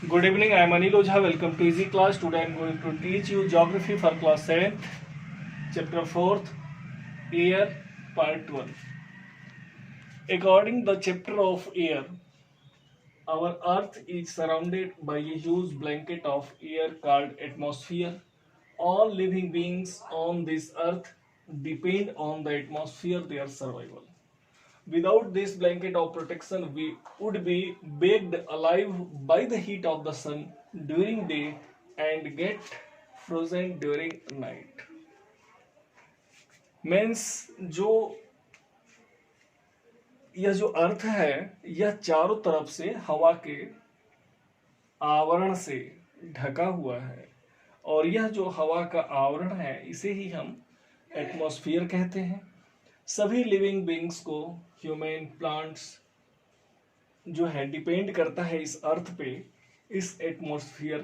Good evening, I am Anil Ojha. Welcome to Easy Class. Today I am going to teach you Geography for class 7th, chapter 4th, Air, part 1. According to the chapter of air, our earth is surrounded by a huge blanket of air called atmosphere. All living beings on this earth depend on the atmosphere their survival. Without this blanket of protection, we would be baked alive by the heat of the sun during day and get frozen during night. Means जो यह जो अर्थ है यह चारों तरफ से हवा के आवरण से ढका हुआ है और यह जो हवा का आवरण है इसे ही हम एटमॉस्फेयर कहते हैं। सभी लिविंग बींग्स को ह्यूमन प्लांट्स जो है डिपेंड करता है इस अर्थ पे, इस एटमॉस्फेयर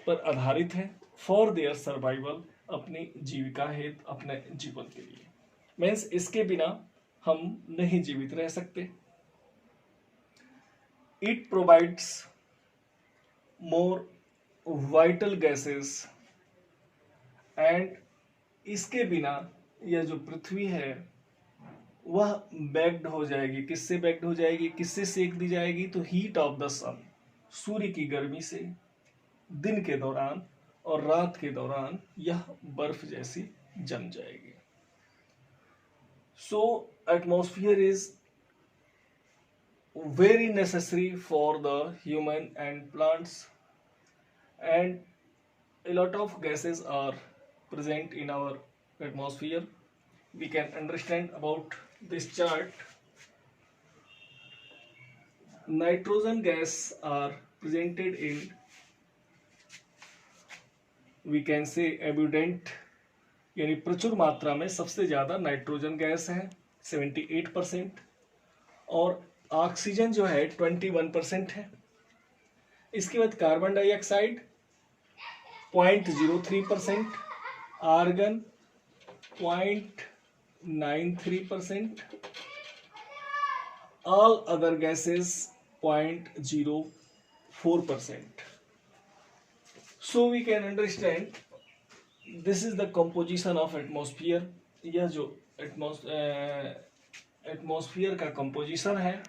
पर आधारित है फॉर देयर सर्वाइवल, अपनी जीविका हेतु, अपने जीवन के लिए। मीन्स इसके बिना हम नहीं जीवित रह सकते। It provides more vital gases and इसके बिना यह जो पृथ्वी है वह बेक्ड हो जाएगी। किससे बेक्ड हो जाएगी, किससे सेक दी जाएगी? तो हीट ऑफ द सन, सूर्य की गर्मी से दिन के दौरान और रात के दौरान यह बर्फ जैसी जम जाएगी। So atmosphere is very necessary for the human and plants, and a lot of gases are present in our atmosphere. We can understand about this chart. Nitrogen gas are presented in, we can say, abundant, यानी प्रचुर मात्रा में सबसे ज्यादा nitrogen gas है 78%, और oxygen जो है 21% है। इसके बाद carbon dioxide 0.03%, argon 0.93%, all other gases 0.04%. So we can understand this is the composition of atmosphere. यह जो एटमॉस्फेयर का कंपोजिशन है,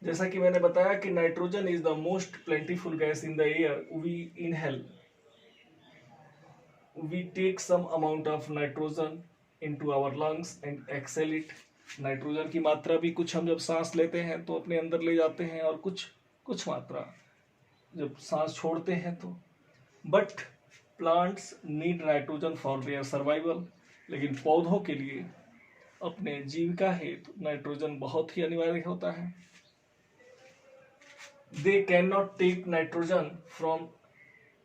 जैसा कि मैंने बताया कि nitrogen is the most plentiful gas in the air we inhale. We take some amount of nitrogen into our lungs and exhale it. Nitrogen की मात्रा भी कुछ हम जब सांस लेते हैं तो अपने अंदर ले जाते हैं और कुछ मात्रा जब सांस छोड़ते हैं तो। But plants need nitrogen for their survival, लेकिन पौधों के लिए अपने जीविका हेतु नाइट्रोजन बहुत ही अनिवार्य होता है। They can not take nitrogen from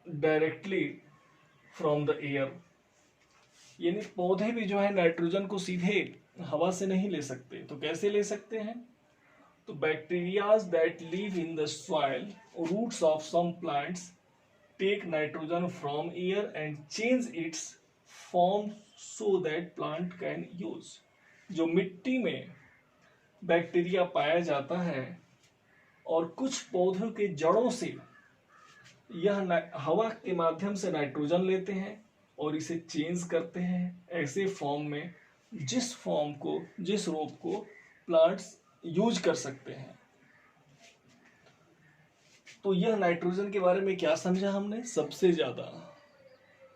directly from the air, यानी पौधे भी जो है नाइट्रोजन को सीधे हवा से नहीं ले सकते। तो कैसे ले सकते हैं? तो bacterias that live in the soil, roots of some plants take nitrogen from air and change its form so that plant can use. जो मिट्टी में बैक्टीरिया पाया जाता है और कुछ पौधों के जड़ों से यह हवा के माध्यम से नाइट्रोजन लेते हैं और इसे चेंज करते हैं ऐसे फॉर्म में जिस रूप को प्लांट्स यूज कर सकते हैं। तो यह नाइट्रोजन के बारे में क्या समझा हमने? सबसे ज्यादा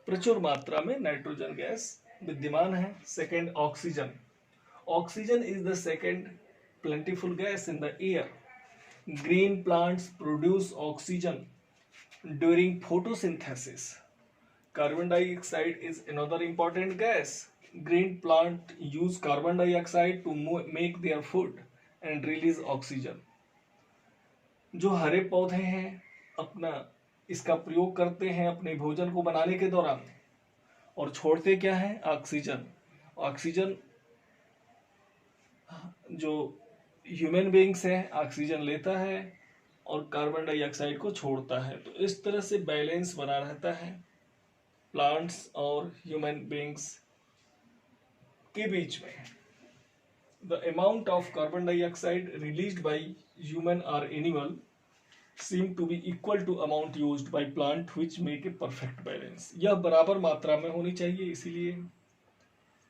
प्रचुर मात्रा में नाइट्रोजन गैस विद्यमान है। Second, oxygen. Oxygen is the second plentiful gas in the air. Green plants produce oxygen during photosynthesis. Carbon dioxide is another important gas. Green plant use carbon dioxide to make their food and release oxygen. जो हरे पौधे हैं अपना इसका प्रयोग करते हैं अपने भोजन को बनाने के दौरान और छोड़ते क्या है? ऑक्सीजन। ऑक्सीजन जो ह्यूमन बीइंग्स है ऑक्सीजन लेता है और कार्बन डाइऑक्साइड को छोड़ता है। तो इस तरह से बैलेंस बना रहता है प्लांट्स और ह्यूमन बीइंग्स के बीच में। The amount of carbon dioxide released by human और animal seem to be equal to amount used by plant which make a perfect balance। यह बराबर मात्रा में होनी चाहिए, इसीलिए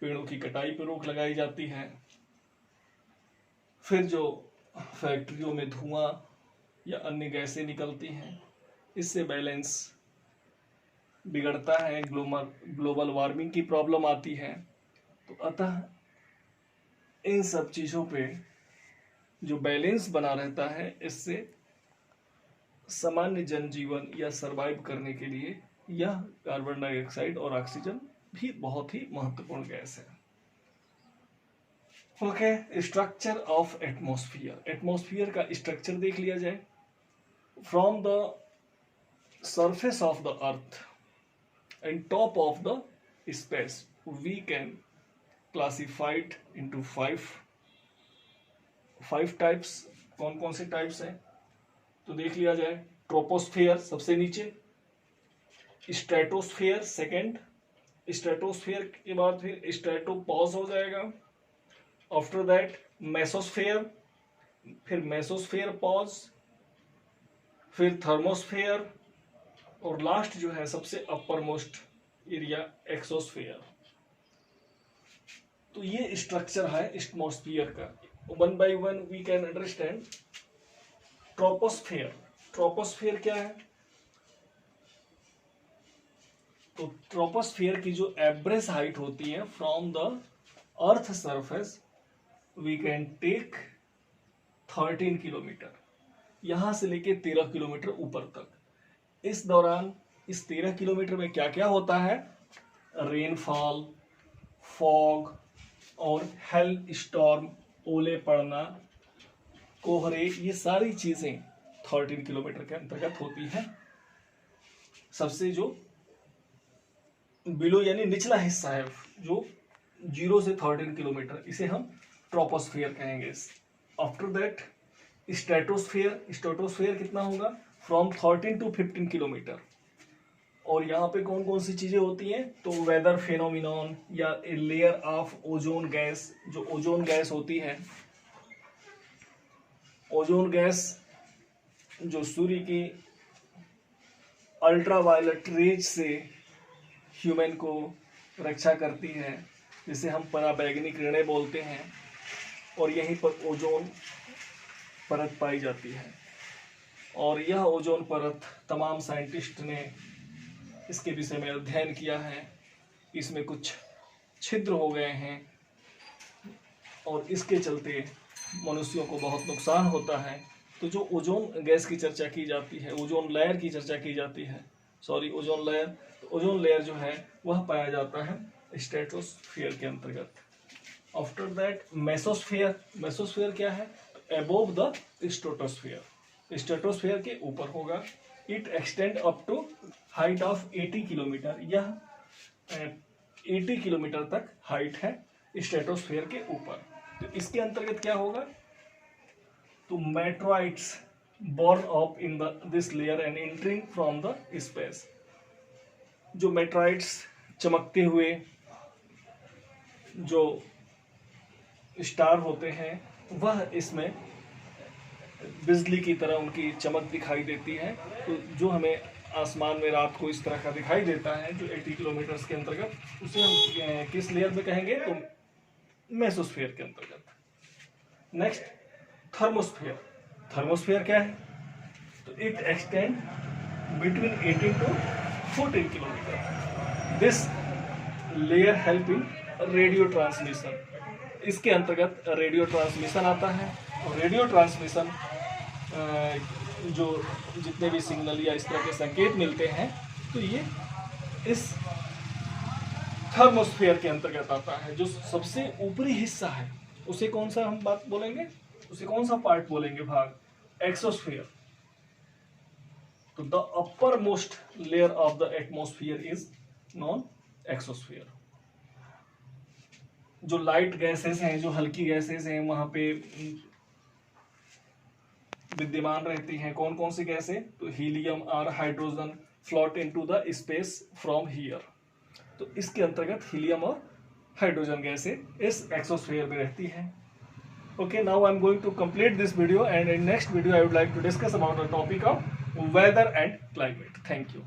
पेड़ों की कटाई पर रोक लगाई जाती है। फिर जो फैक्ट्रियों में धुआं या अन्य गैसें निकलती हैं, इससे बैलेंस बिगड़ता है, ग्लोबल वार्मिंग की प्रॉब्लम आती है। तो अतः इन सब चीज़ों पे जो बैलेंस बना रहता है, इससे सामान्य जनजीवन या सरवाइव करने के लिए यह कार्बन डाइऑक्साइड और ऑक्सीजन भी बहुत ही महत्वपूर्ण गैस है। Okay, structure of atmosphere. Atmosphere का स्ट्रक्चर देख लिया जाए। From the surface of the earth and top of the space we can classified into five types. कौन कौन से टाइप्स हैं तो देख लिया जाए। ट्रोपोस्फेयर सबसे नीचे, स्ट्रेटोस्फेयर सेकंड, स्ट्रेटोस्फेयर के बाद फिर स्ट्रेटोपॉज हो जाएगा। आफ्टर दैट मेसोस्फेयर, फिर मेसोस्फेयर पॉज, फिर थर्मोस्फेयर, और लास्ट जो है सबसे अपर मोस्ट एरिया एक्सोस्फेयर। तो ये स्ट्रक्चर है एटमॉस्फेयर का। One by one we can understand. Troposphere, troposphere क्या है? तो ट्रोपोस्फेयर की जो एवरेज हाइट होती है from the earth surface we can take 13 kilometre, यहां से लेके 13 किलोमीटर ऊपर तक। इस दौरान इस 13 किलोमीटर में क्या क्या होता है? रेनफॉल, फॉग और हेल स्टॉर्म, ओले पड़ना, कोहरे, ये सारी चीजें 13 किलोमीटर के अंतर्गत होती हैं। सबसे जो बिलो यानी निचला हिस्सा है, जो 0 से 13 किलोमीटर, इसे हम ट्रोपोस्फेयर कहेंगे। आफ्टर दैट स्ट्रेटोस्फेयर, स्ट्रेटोस्फेयर कितना होगा? From 13 to 15 kilometre. और यहाँ पे कौन कौन सी चीजें होती हैं? तो वेदर फेनोमिनॉन या a layer of ozone gas, जो ओजोन गैस होती है, ओजोन गैस जो सूर्य की अल्ट्रावायलेट रेज से ह्यूमन को रक्षा करती है, जिसे हम पराबैंगनी किरणें बोलते हैं, और यहीं पर ओजोन परत पाई जाती है। और यह ओजोन परत तमाम साइंटिस्ट ने इसके विषय में अध्ययन किया है। इसमें कुछ छिद्र हो गए हैं और इसके चलते मनुष्यों को बहुत नुकसान होता है। तो जो ओजोन गैस की चर्चा की जाती है, ओजोन लेयर की चर्चा की जाती है, ओजोन लेयर, तो ओजोन लेयर जो है वह पाया जाता है स्ट्रेटोस्फीयर के अंतर्गत। आफ्टर दैट मेसोस्फीयर, मेसोस्फीयर क्या है? अबोव द स्ट्रेटोस्फीयर, स्ट्रेटोस्फीयर के ऊपर होगा। It extend up to height of 80 kilometre, यह 80 किलोमीटर तक हाइट है स्ट्रेटोस्फीयर के ऊपर। तो इसके अंतर्गत क्या होगा? तो मेट्रोइड्स born up in this layer and entering from the space। जो मेट्राइड्स चमकते हुए जो स्टार होते हैं, वह इसमें बिजली की तरह उनकी चमक दिखाई देती है। तो जो हमें आसमान में रात को इस तरह का दिखाई देता है, जो 80 किलोमीटर के अंतर्गत, उसे हम किस लेयर में कहेंगे? तो मेसोस्फीयर के अंतर्गत। Next thermosphere. थर्मोस्फीयर क्या है? तो it extend between 18 to 14 kilometre. This layer help in radio transmission. इसके अंतर्गत रेडियो ट्रांसमिशन आता है। और रेडियो ट्रांसमिशन जो जितने भी सिग्नल या इस तरह के संकेत मिलते हैं, तो ये इस थर्मोस्फीयर के अंतर्गत आता है। जो सबसे ऊपरी हिस्सा है, उसे कौन सा हम बात बोलेंगे? उसे कौन सा पार्ट बोलेंगे? भाग, एक्सोस्फीयर। तो the upper most layer of the atmosphere is non exosphere. जो लाइट गैसेस हैं, जो हल्की गैसेस हैं, वहां पे विद्यमान रहती हैं। कौन कौन सी गैसें? तो हीलियम और hydrogen float into the space from here. तो इसके अंतर्गत हीलियम और हाइड्रोजन गैसें इस एक्सोस्फीयर में रहती हैं। Okay, now I'm going to complete this video, and in next video I would like to discuss about the topic of weather and climate. Thank you.